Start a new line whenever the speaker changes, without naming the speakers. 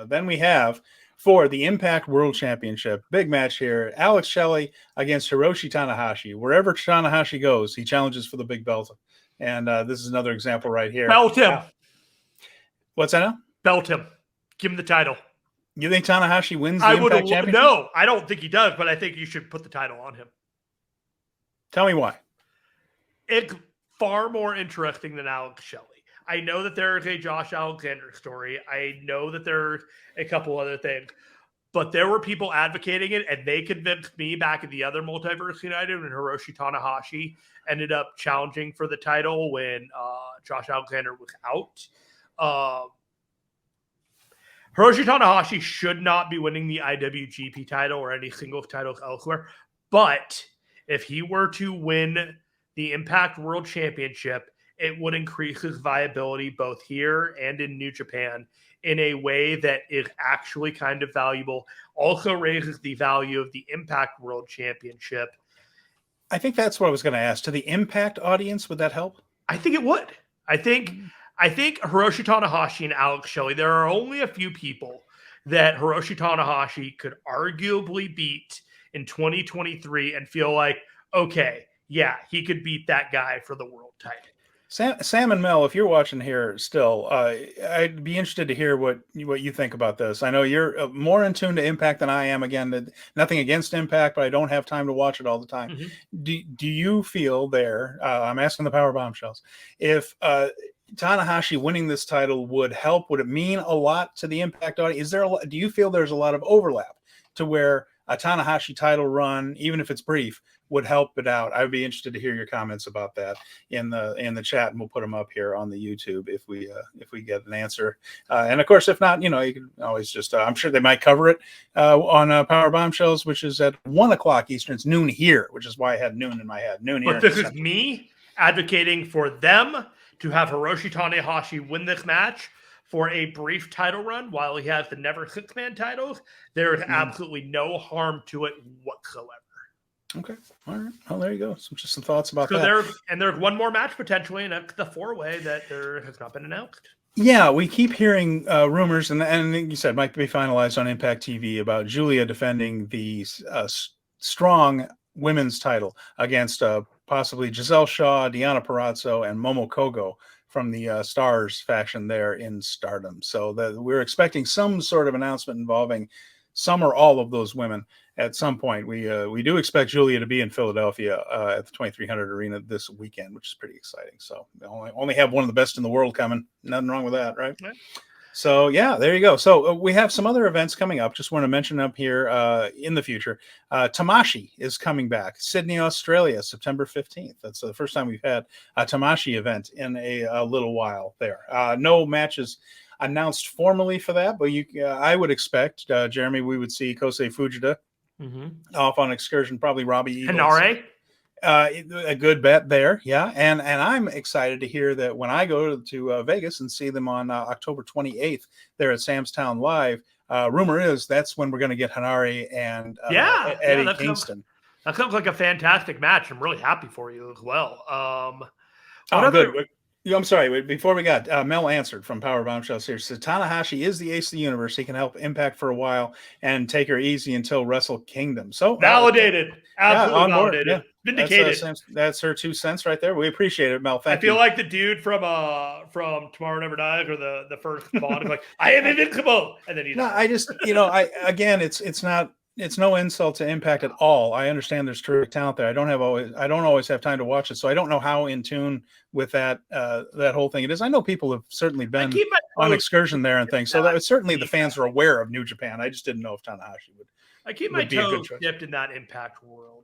Then we have for the Impact World Championship, big match here, Alex Shelley against Hiroshi Tanahashi. Wherever Tanahashi goes, he challenges for the big belt. And this is another example right here.
Belt him.
What's that now?
Belt him. Give him the title.
You think Tanahashi wins the Impact Championship?
No, I don't think he does, but I think you should put the title on him.
Tell me why.
It's far more interesting than Alex Shelley. I know that there is a Josh Alexander story. I know that there's a couple other things. But there were people advocating it, and they convinced me back at the other Multiverse United when Hiroshi Tanahashi ended up challenging for the title when Josh Alexander was out. Hiroshi Tanahashi should not be winning the IWGP title or any singles titles elsewhere. But if he were to win the Impact World Championship, it would increase his viability both here and in New Japan in a way that is actually kind of valuable. Also raises the value of the Impact World Championship.
I think that's what I was going to ask. To the Impact audience, would that help?
I think it would. I think Hiroshi Tanahashi and Alex Shelley, there are only a few people that Hiroshi Tanahashi could arguably beat in 2023 and feel like, okay, yeah, he could beat that guy for the world title.
Sam and Mel, if you're watching here still, I'd be interested to hear what you think about this. I know you're more in tune to Impact than I am. Again, nothing against Impact, but I don't have time to watch it all the time. Mm-hmm. Do you feel there, I'm asking the Power Bombshells, if Tanahashi winning this title would help? Would it mean a lot to the Impact audience? Do you feel there's a lot of overlap to where a Tanahashi title run, even if it's brief, would help it out? I would be interested to hear your comments about that in the chat, and we'll put them up here on the YouTube if we get an answer. And of course, if not, you can always just I'm sure they might cover it on Power Bombshells, which is at 1:00 Eastern. It's noon here, which is why I had noon in my head. Noon here.
But this is me advocating for them to have Hiroshi Tanahashi win this match for a brief title run while he has the Never Six-Man titles. There is absolutely no harm to it whatsoever.
Okay. All right. Well, there you go. Just some thoughts about that.
There's one more match potentially, and that's the four-way that there has not been announced.
Yeah, we keep hearing rumors, and you said might be finalized on Impact TV about Julia defending the strong women's title against possibly Giselle Shaw, Deonna Purrazzo, and Momo Kogo from the Stars faction there in Stardom. So we're expecting some sort of announcement involving some or all of those women at some point. We do expect Julia to be in Philadelphia at the 2300 Arena this weekend, which is pretty exciting. So we only have one of the best in the world coming. Nothing wrong with that, right? Right. So, yeah, there you go. So we have some other events coming up. Just want to mention up here in the future. Tamashii is coming back. Sydney, Australia, September 15th. That's the first time we've had a Tamashii event in a little while there. No matches announced formally for that, but I would expect, Jeremy, we would see Kosei Fujita off on excursion, probably Robbie Eagles.
Hanare?
A good bet there, yeah. And I'm excited to hear that when I go to Vegas and see them on October 28th there at Sam's Town Live, rumor is that's when we're going to get Hanare and Eddie Kingston.
That sounds like a fantastic match. I'm really happy for you as well.
Good. I'm sorry. Before we got Mel answered from Power Bombshells here. So Tanahashi is the ace of the universe. He can help Impact for a while and take her easy until Wrestle Kingdom. So
validated, absolutely validated,
yeah.
Vindicated.
That's her 2 cents right there. We appreciate it, Mel. Thank you.
I feel like the dude from Tomorrow Never Dies or the first Bond is like, I am invincible, and then
I just it's no insult to Impact at all. I understand there's terrific talent there. I don't always have time to watch it, so I don't know how in tune with that whole thing it is. I know people have certainly been on excursion there and things, so that certainly the fans are aware of New Japan. I just didn't know if Tanahashi would.
I keep my toes dipped in that Impact world.